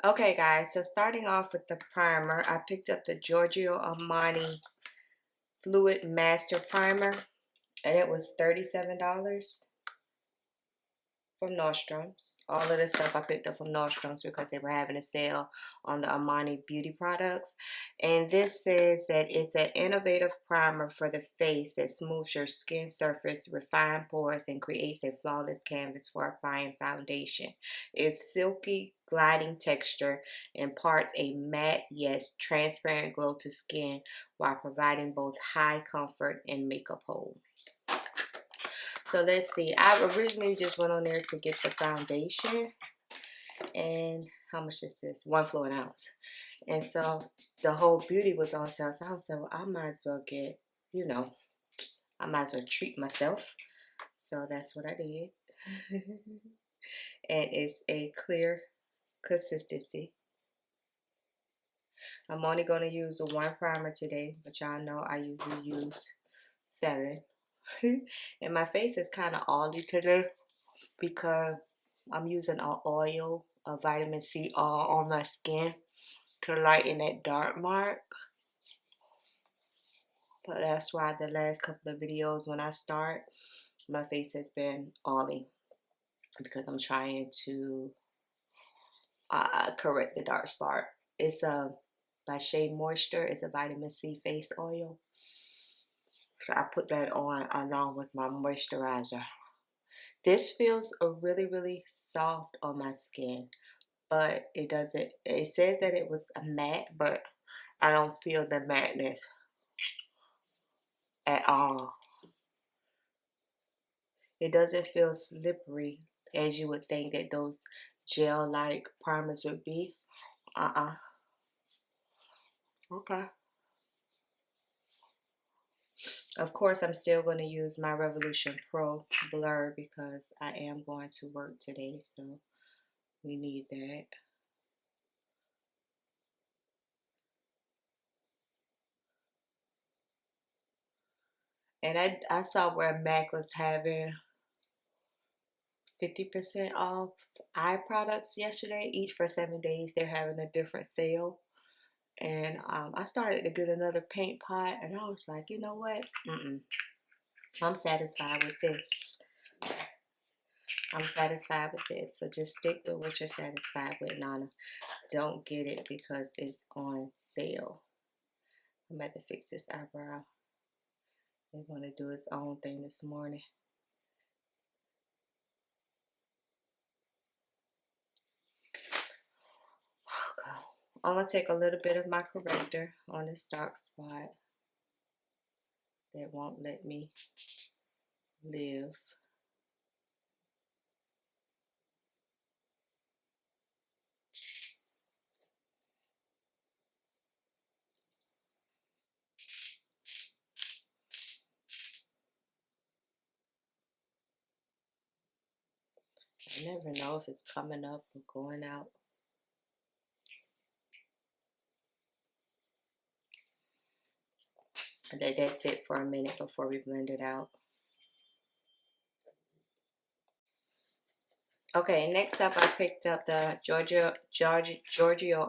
Okay, guys, so starting off with the primer, I picked up the Giorgio Armani Fluid Master Primer, and it was $37 from Nordstrom's. All of this stuff I picked up from Nordstrom's because they were having a sale on the Armani beauty products. And this says that it's an innovative primer for the face that smooths your skin surface, refines pores, and creates a flawless canvas for applying foundation. Its silky, gliding texture imparts a matte, yes, transparent glow to skin while providing both high comfort and makeup hold. So let's see. I originally just went on there to get the foundation, and how much is this? 1 fluid ounce. And so the whole beauty was on sale. So I said, well, I might as well get, I might as well treat myself. So that's what I did. And it's a clear consistency. I'm only going to use one primer today, but y'all know I usually use 7. And my face is kind of oily today because I'm using an oil, a vitamin C oil on my skin to lighten that dark mark. But that's why the last couple of videos when I start, my face has been oily because I'm trying to correct the dark spot. It's by Shea Moisture. It's a vitamin C face oil. So I put that on along with my moisturizer. This feels really, really soft on my skin, but it doesn't, it says that it was a matte, but I don't feel the matteness at all. It doesn't feel slippery as you would think that those gel-like primers would be. Okay. Of course, I'm still going to use my Revolution Pro Blur because I am going to work today, so we need that. And I saw where MAC was having 50% off eye products yesterday. Each for 7 days, they're having a different sale. And I started to get another paint pot, and I was like, you know what? I'm satisfied with this. I'm satisfied with this. So just stick with what you're satisfied with, Nana. Don't get it because it's on sale. I'm about to fix this eyebrow. They want to do its own thing this morning. Okay. I'm going to take a little bit of my corrector on this dark spot that won't let me live. I never know if it's coming up or going out. Let that sit for a minute before we blend it out. Okay, next up I picked up the Giorgio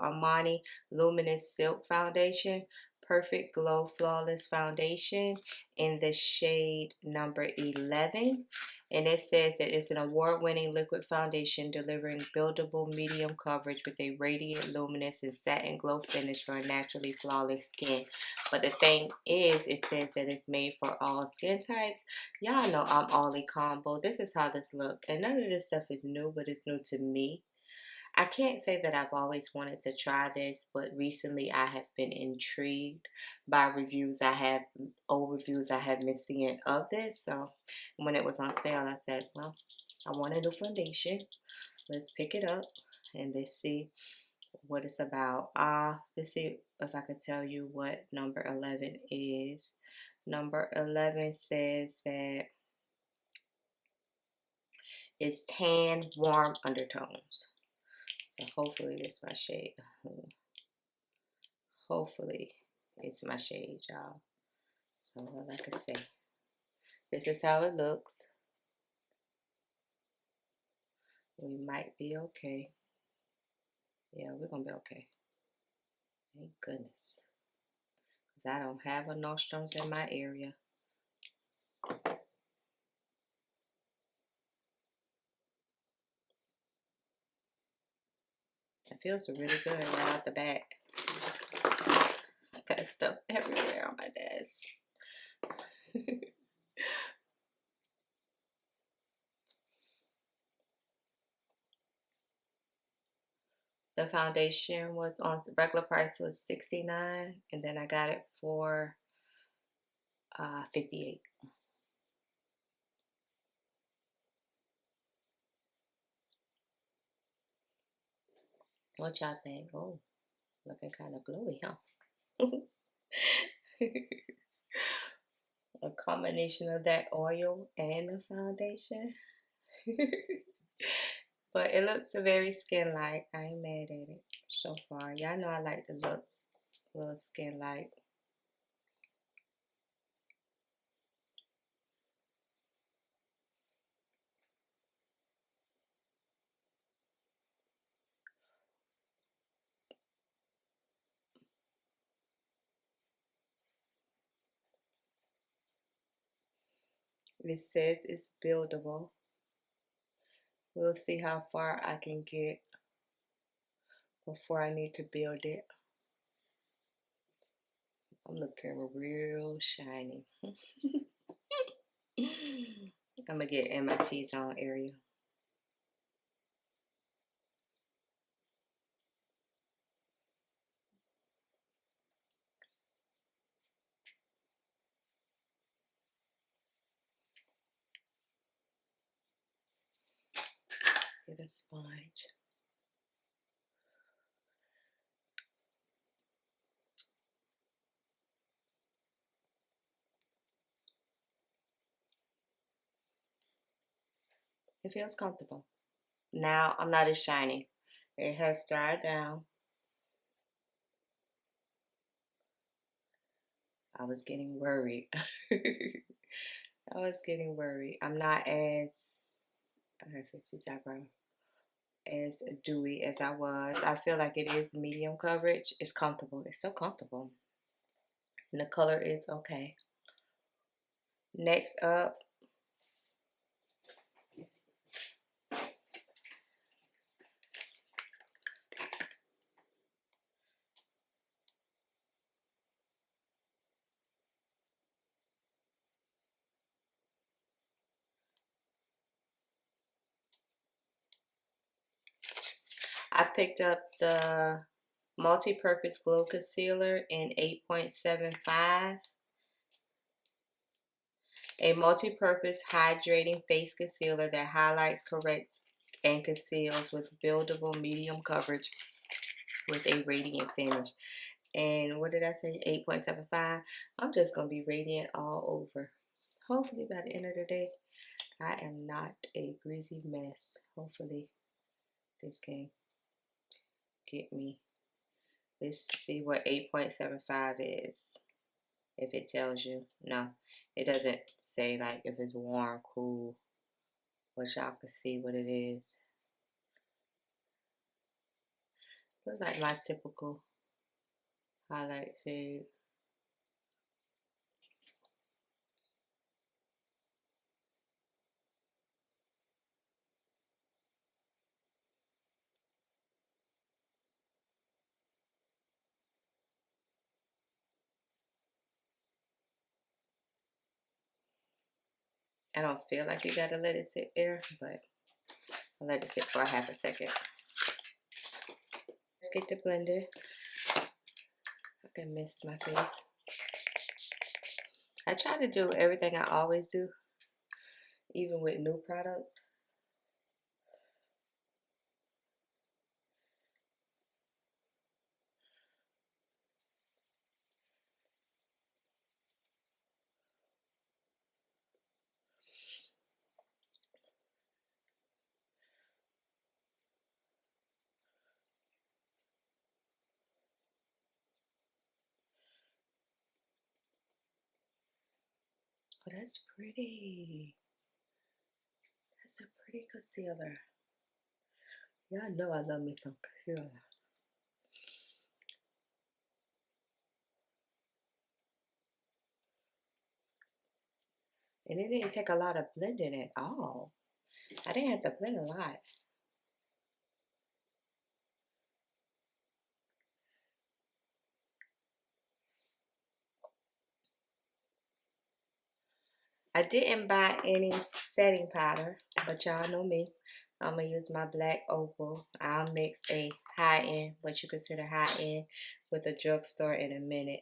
Armani Luminous Silk Foundation. Perfect Glow Flawless Foundation in the shade number 11. And it says that it's an award-winning liquid foundation delivering buildable medium coverage with a radiant, luminous, and satin glow finish for a naturally flawless skin. But the thing is, it says that it's made for all skin types. Y'all know I'm Ollie Combo. This is how this looks. And none of this stuff is new, but it's new to me. I can't say that I've always wanted to try this, but recently I have been intrigued by old reviews I have been seeing of this. So when it was on sale, I said, well, I want a new foundation. Let's pick it up and let's see what it's about. Let's see if I could tell you what number 11 is. Number 11 says that it's tan, warm undertones. So hopefully this is my shade. Hopefully it's my shade, y'all. So like I say, this is how it looks. We might be okay. Yeah, we're gonna be okay. Thank goodness. Because I don't have a nostrums in my area. It feels really good right out the bat. I got stuff everywhere on my desk. The foundation was on the regular price was $69, and then I got it for $58. What y'all think? Oh, looking kind of glowy, huh? A combination of that oil and the foundation. But it looks very skin-like. I ain't mad at it so far. Y'all know I like the look a little skin-like. It says it's buildable. We'll see how far I can get before I need to build it. I'm looking real shiny. I'm gonna get in my T-zone area. Let's get a sponge. It feels comfortable. Now I'm not as shiny. It has dried down. I was getting worried. I was getting worried. I'm not as, as dewy as I was. I feel like it is medium coverage. It's comfortable. It's so comfortable. And the color is okay. Next up, I picked up the multi-purpose glow concealer in 8.75. A multi-purpose hydrating face concealer that highlights, corrects, and conceals with buildable medium coverage with a radiant finish. And what did I say? 8.75. I'm just going to be radiant all over. Hopefully by the end of the day, I am not a greasy mess. Hopefully this can get me. Let's see what 8.75 is. If it tells you. No, it doesn't say like if it's warm, cool. But y'all can see what it is. Looks like my typical highlight shade. I don't feel like you gotta let it sit there, but I'll let it sit for a half a second. Let's get the blender. I can miss my face. I try to do everything I always do, even with new products. Oh, that's pretty. That's a pretty concealer. Y'all know I love me some concealer. And it didn't take a lot of blending at all. I didn't have to blend a lot. I didn't buy any setting powder, but y'all know me. I'm going to use my black opal. I'll mix a high-end, what you consider high-end, with a drugstore in a minute.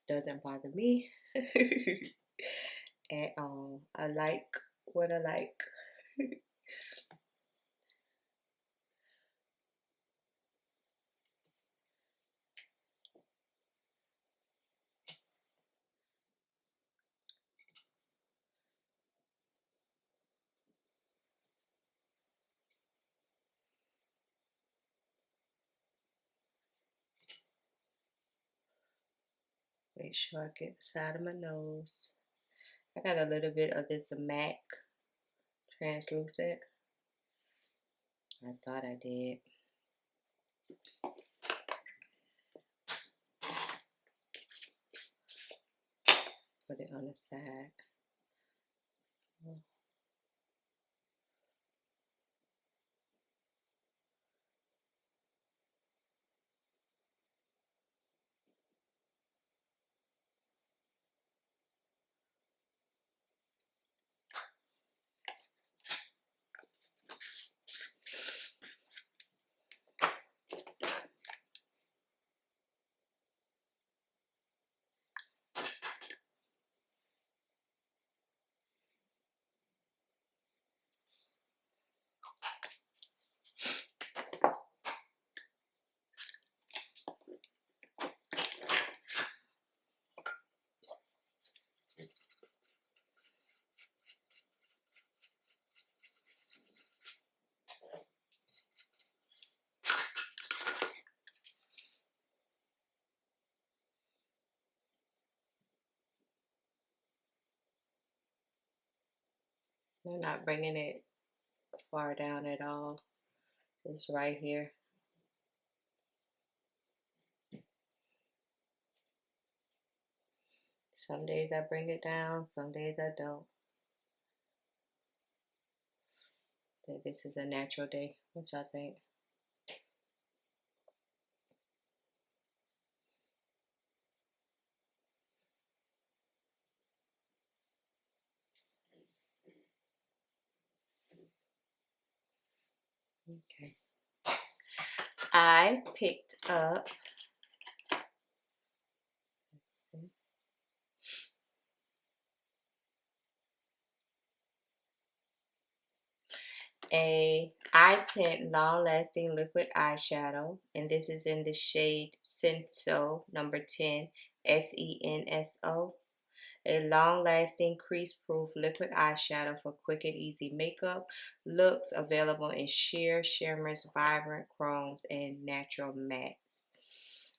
Doesn't bother me at all. I like what I like. Make sure I get the side of my nose. I got a little bit of this MAC translucent. I thought I did. Put it on the side. I'm not bringing it far down at all. Just right here. Some days I bring it down, some days I don't. I think this is a natural day. What y'all think? Okay. I picked up a eye tint long lasting liquid eyeshadow, and this is in the shade Senso number 10, SENSO. A long lasting crease proof liquid eyeshadow for quick and easy makeup looks, available in sheer, shimmers, vibrant chromes, and natural mattes.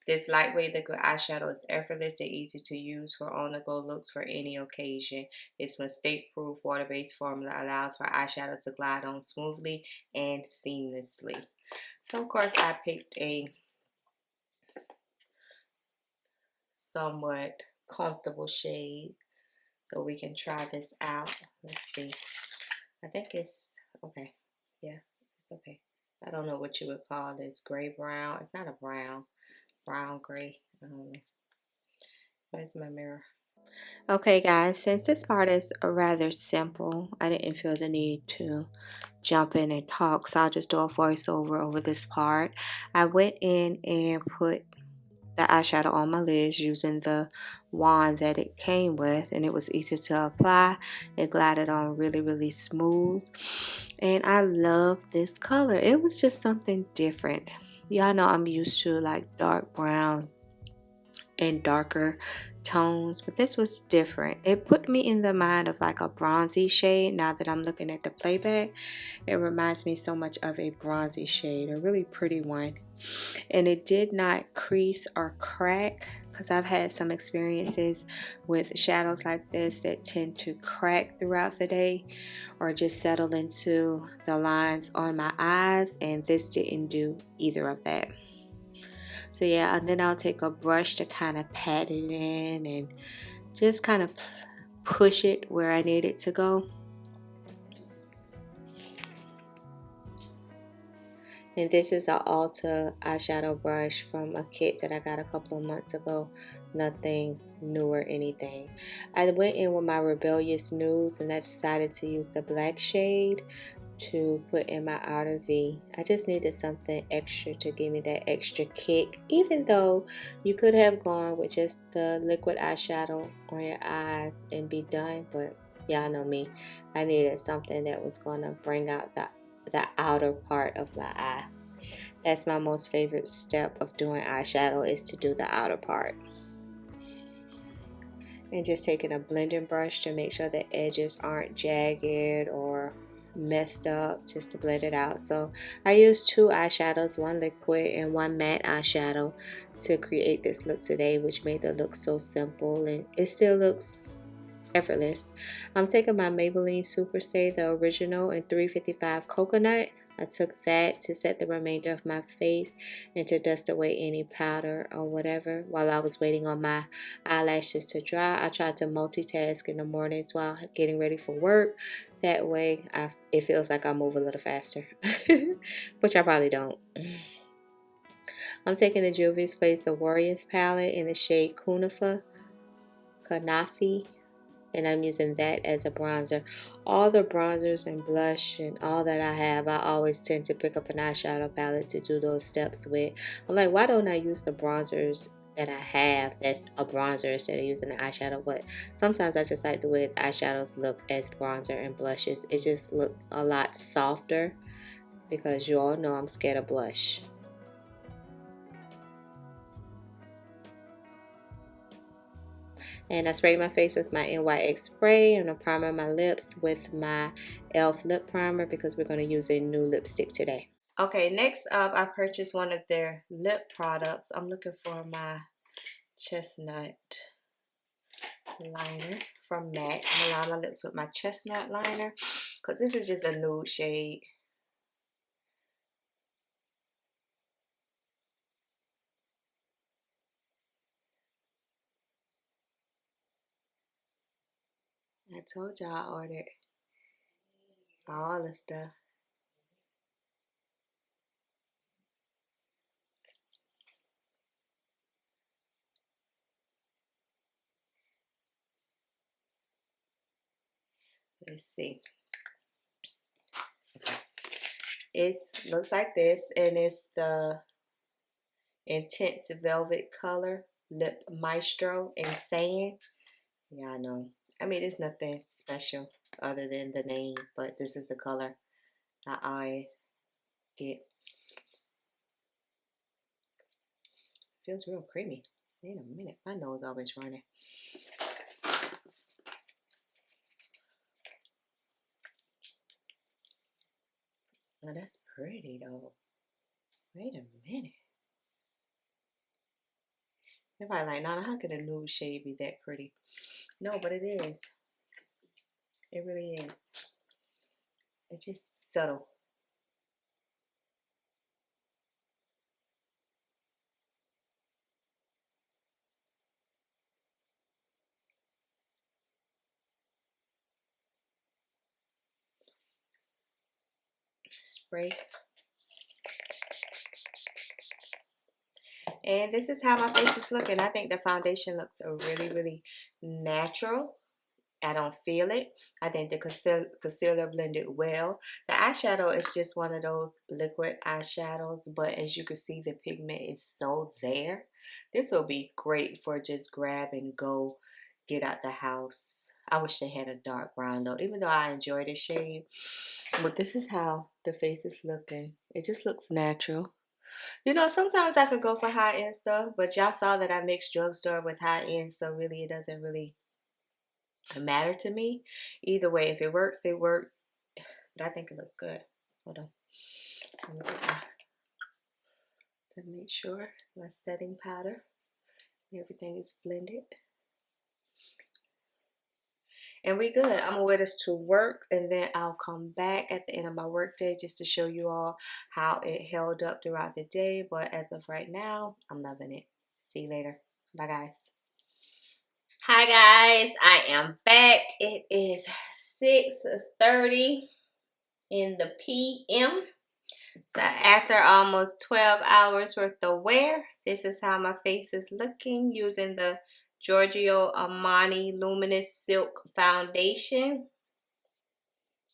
This lightweight liquid eyeshadow is effortless and easy to use for on-the-go looks for any occasion. Its mistake-proof water-based formula allows for eyeshadow to glide on smoothly and seamlessly. So, of course, I picked a somewhat comfortable shade so we can try this out. Let's see. I think it's okay. Yeah, it's okay. I don't know what you would call this. Gray brown. It's not a brown. Brown gray. Where's my mirror? Okay, guys, since this part is rather simple, I didn't feel the need to jump in and talk, so I'll just do a voiceover over this part. I went in and put the eyeshadow on my lids using the wand that it came with, and it was easy to apply. It glided on really, really smooth, and I love this color. It was just something different. Y'all know I'm used to like dark brown and darker tones, but this was different. It put me in the mind of like a bronzy shade. Now that I'm looking at the playback, it reminds me so much of a bronzy shade, a really pretty one. And it did not crease or crack, because I've had some experiences with shadows like this that tend to crack throughout the day or just settle into the lines on my eyes, and this didn't do either of that. So yeah, and then I'll take a brush to kind of pat it in and just kind of push it where I need it to go. And this is an Ulta eyeshadow brush from a kit that I got a couple of months ago. Nothing new or anything. I went in with my Rebellious Nudes and I decided to use the black shade to put in my outer V. I just needed something extra to give me that extra kick, even though you could have gone with just the liquid eyeshadow on your eyes and be done, but y'all know me. I needed something that was going to bring out the outer part of my eye. That's my most favorite step of doing eyeshadow, is to do the outer part. And just taking a blending brush to make sure the edges aren't jagged or messed up, just to blend it out. So I used two eyeshadows, one liquid and one matte eyeshadow, to create this look today, which made the look so simple, and it still looks effortless. I'm taking my Maybelline Super Stay, the original, in 355 Coconut. I took that to set the remainder of my face and to dust away any powder or whatever. While I was waiting on my eyelashes to dry, I tried to multitask in the mornings while getting ready for work. That way, it feels like I move a little faster, which I probably don't. I'm taking the juvia'splace, the Warriors palette in the shade Kanafi, and I'm using that as a bronzer. All the bronzers and blush and all that I have, I always tend to pick up an eyeshadow palette to do those steps with. I'm like, why don't I use the bronzers that I have that's a bronzer instead of using the eyeshadow? But sometimes I just like the way the eyeshadows look as bronzer and blushes. It just looks a lot softer, because you all know I'm scared of blush. And I sprayed my face with my NYX spray, and I primer my lips with my e.l.f. lip primer, because we're going to use a new lipstick today. Okay, next up, I purchased one of their lip products. I'm looking for my chestnut liner from MAC. I'm going to line my lips with my chestnut liner, because this is just a nude shade. I told y'all I ordered all the stuff. Let's see. It looks like this, and it's the Intense Velvet Color Lip Maestro in Sand. Yeah, I know. I mean, there's nothing special other than the name, but this is the color I get. Feels real creamy. Wait a minute, my nose always running. Now that's pretty though. Wait a minute. Everybody like, Nana, how could a nude shade be that pretty? No, but it is. It really is. It's just subtle. Spray. And this is how my face is looking. I think the foundation looks really, really natural. I don't feel it. I think the concealer blended well. The eyeshadow is just one of those liquid eyeshadows, but as you can see, the pigment is so there. This will be great for just grab and go, get out the house. I wish they had a dark brown though, even though I enjoy the shade. But this is how the face is looking. It just looks natural. You know, sometimes I could go for high-end stuff, but y'all saw that I mixed drugstore with high-end, so really it doesn't really matter to me. Either way, if it works, it works. But I think it looks good. Hold on. To make sure my setting powder, everything is blended. And we good. I'm gonna wear this to work, and then I'll come back at the end of my work day just to show you all how it held up throughout the day. But as of right now, I'm loving it. See you later. Bye guys. Hi guys, I am back. It is 6:30 in the PM. So after almost 12 hours worth of wear, this is how my face is looking using the Giorgio Armani Luminous Silk Foundation.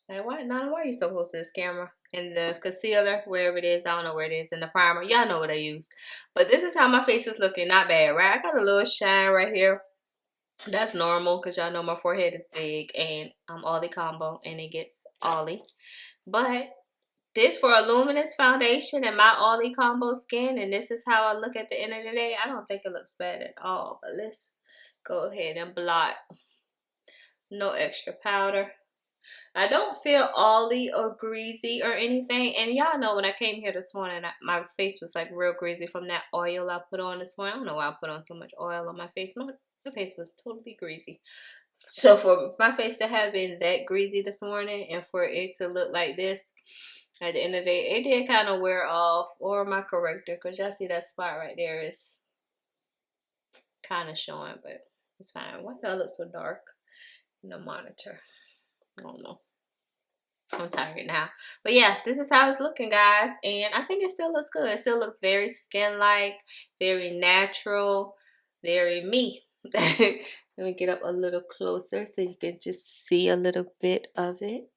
Like, why are you so close to this camera? And the concealer, wherever it is, I don't know where it is, and the primer, y'all know what I used. But this is how my face is looking, not bad, right? I got a little shine right here. That's normal because y'all know my forehead is big and I'm Ollie combo and it gets Ollie. But this for a luminous foundation and my Ollie combo skin, and this is how I look at the end of the day. I don't think it looks bad at all. But let's go ahead and blot. No extra powder. I don't feel oily or greasy or anything. And y'all know when I came here this morning, my face was like real greasy from that oil I put on this morning. I don't know why I put on so much oil on my face. My face was totally greasy. So for my face to have been that greasy this morning and for it to look like this at the end of the day, it did kind of wear off. Or my corrector, because y'all see that spot right there is kind of showing, but it's fine. Why do I look so dark in the monitor? I don't know. I'm tired now. But yeah, this is how it's looking, guys. And I think it still looks good. It still looks very skin-like, very natural, very me. Let me get up a little closer so you can just see a little bit of it.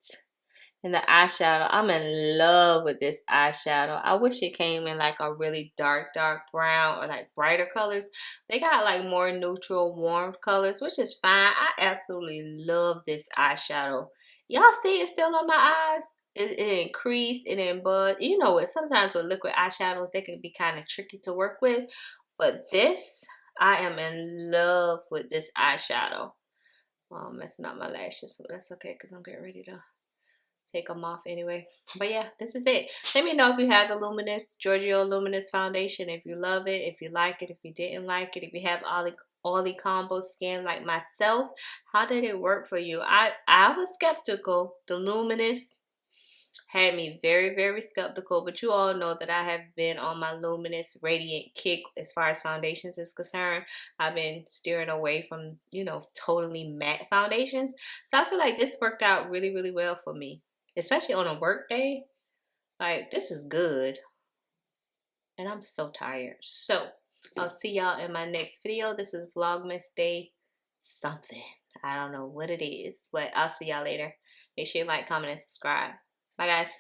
And the eyeshadow, I'm in love with this eyeshadow. I wish it came in like a really dark brown or like brighter colors. They got like more neutral, warm colors, which is fine. I absolutely love this eyeshadow. Y'all see it still on my eyes? It increased, it didn't bud. You know what? Sometimes with liquid eyeshadows, they can be kind of tricky to work with. But this, I am in love with this eyeshadow. Oh, I'm messing up my lashes, but that's okay because I'm getting ready to take them off anyway. But yeah, this is it. Let me know if you have the Luminous, Giorgio Luminous Foundation, if you love it, if you like it, if you didn't like it, if you have Ollie combo skin like myself. How did it work for you? I was skeptical. The Luminous had me very, very skeptical, but you all know that I have been on my Luminous Radiant kick as far as foundations is concerned. I've been steering away from, you know, totally matte foundations. So I feel like this worked out really, really well for me, especially on a work day. Like, this is good. And I'm so tired. So I'll see y'all in my next video. This is Vlogmas Day something. I don't know what it is, but I'll see y'all later. Make sure you like, comment, and subscribe. Bye, guys.